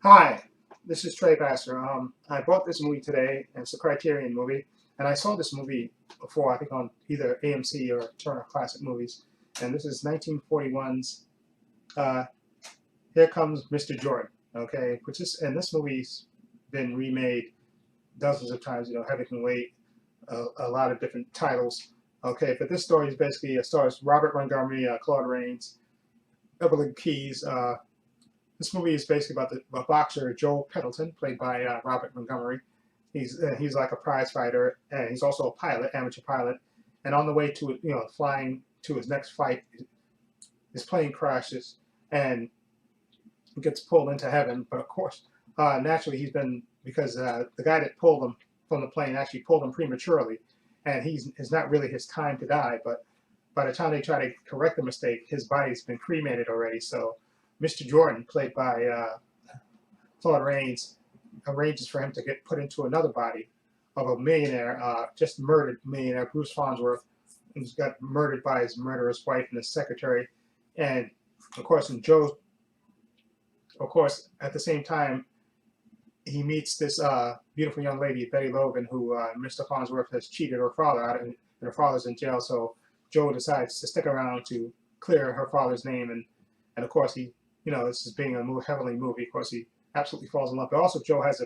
Hi, this is Trepacer. I bought this movie today, and it's a Criterion movie. And I saw this movie before, I think on either AMC or Turner Classic Movies. And this is 1941's Here Comes Mr. Jordan. Okay, and this movie's been remade dozens of times. Heaven Can Wait, a lot of different titles. Okay, but this story is basically stars Robert Montgomery, Claude Rains, Evelyn Keyes. This movie is basically about the boxer Joe Pendleton, played by Robert Montgomery. He's like a prize fighter, and he's also a pilot, amateur pilot. And on the way to flying to his next fight, his plane crashes and gets pulled into heaven. But of course, naturally, because the guy that pulled him from the plane actually pulled him prematurely, and it's not really his time to die. But by the time they try to correct the mistake, his body's been cremated already. So Mr. Jordan, played by Claude Rains, arranges for him to get put into another body of a millionaire, just murdered millionaire, Bruce Farnsworth, who's got murdered by his murderous wife and his secretary. And of course, at the same time, he meets this beautiful young lady, Betty Logan, who Mr. Farnsworth has cheated her father out, and her father's in jail. So Joe decides to stick around to clear her father's name, and of course this is being a heavenly movie. Of course, he absolutely falls in love. But also, Joe has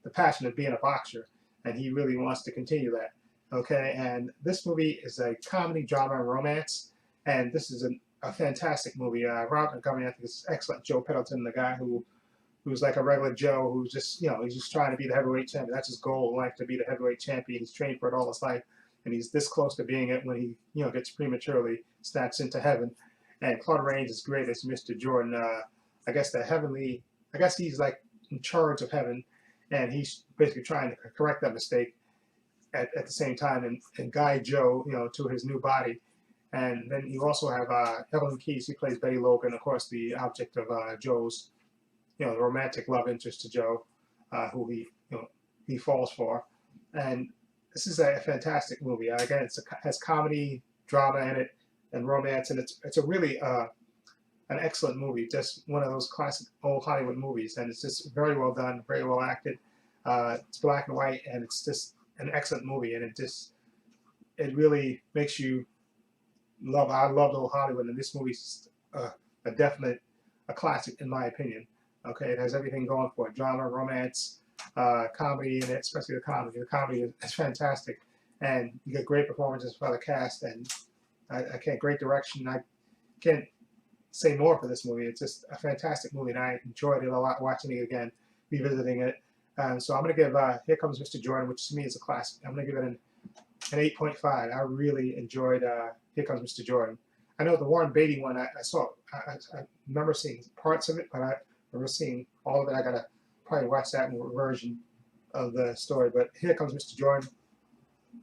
the passion of being a boxer, and he really wants to continue that. Okay, and this movie is a comedy, drama, and romance, and this is a fantastic movie. Robert Montgomery, I think, is excellent. Joe Pendleton, the guy who's like a regular Joe, who's just he's just trying to be the heavyweight champion. That's his goal in life, to be the heavyweight champion. He's trained for it all his life, and he's this close to being it when he gets prematurely snatched into heaven. And Claude Rains is great as Mr. Jordan. I guess he's like in charge of heaven, and he's basically trying to correct that mistake at the same time and guide Joe, to his new body. And then you also have Evelyn Keyes. He plays Betty Logan, of course, the object of Joe's, the romantic love interest to Joe, who he falls for. And this is a fantastic movie. Again, it has comedy, drama in it, and romance, and it's a really an excellent movie. Just one of those classic old Hollywood movies, and it's just very well done, very well acted. It's black and white, and it's just an excellent movie, and it really makes you love. I loved old Hollywood, and this movie's a definite classic in my opinion. Okay, it has everything going for it: drama, romance, comedy, and especially the comedy. The comedy is fantastic, and you get great performances by the cast, and I can't great direction. I can't say more for this movie. It's just a fantastic movie, and I enjoyed it a lot watching it again, revisiting it. So I'm going to give Here Comes Mr. Jordan, which to me is a classic. I'm going to give it an 8.5. I really enjoyed Here Comes Mr. Jordan. I know the Warren Beatty one I saw. I remember seeing parts of it, but I remember seeing all of it. I got to probably watch that version of the story. But Here Comes Mr. Jordan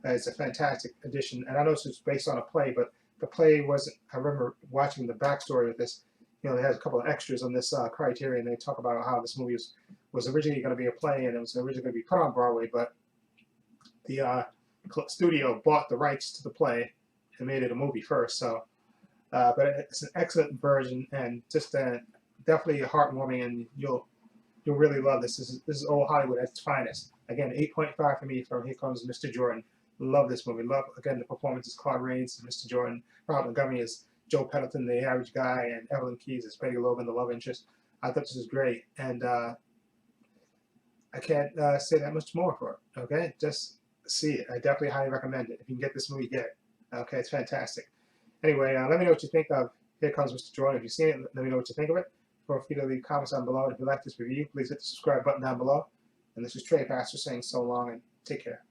is a fantastic addition. And I know this is based on a play, but the play wasn't. I remember watching the backstory of this. They had a couple of extras on this Criterion. They talk about how this movie was originally going to be a play, and it was originally going to be put on Broadway, but the studio bought the rights to the play and made it a movie first. So, but it's an excellent version, and just definitely heartwarming, and you'll really love this. This is old Hollywood at its finest. Again, 8.5 for me from Here Comes Mr. Jordan. Love this movie. Love, again, the performances. Claude Rains, Mr. Jordan. Robert Montgomery is Joe Pendleton, the average guy, and Evelyn Keyes is Betty Logan, the love interest. I thought this was great, and I can't say that much more for it. Okay, just see it. I definitely highly recommend it. If you can get this movie, get it. Okay, it's fantastic. Anyway, let me know what you think of Here Comes Mr. Jordan. If you've seen it, let me know what you think of it. Feel free to leave comments down below. And if you like this review, please hit the subscribe button down below. And this is Trepacer saying so long and take care.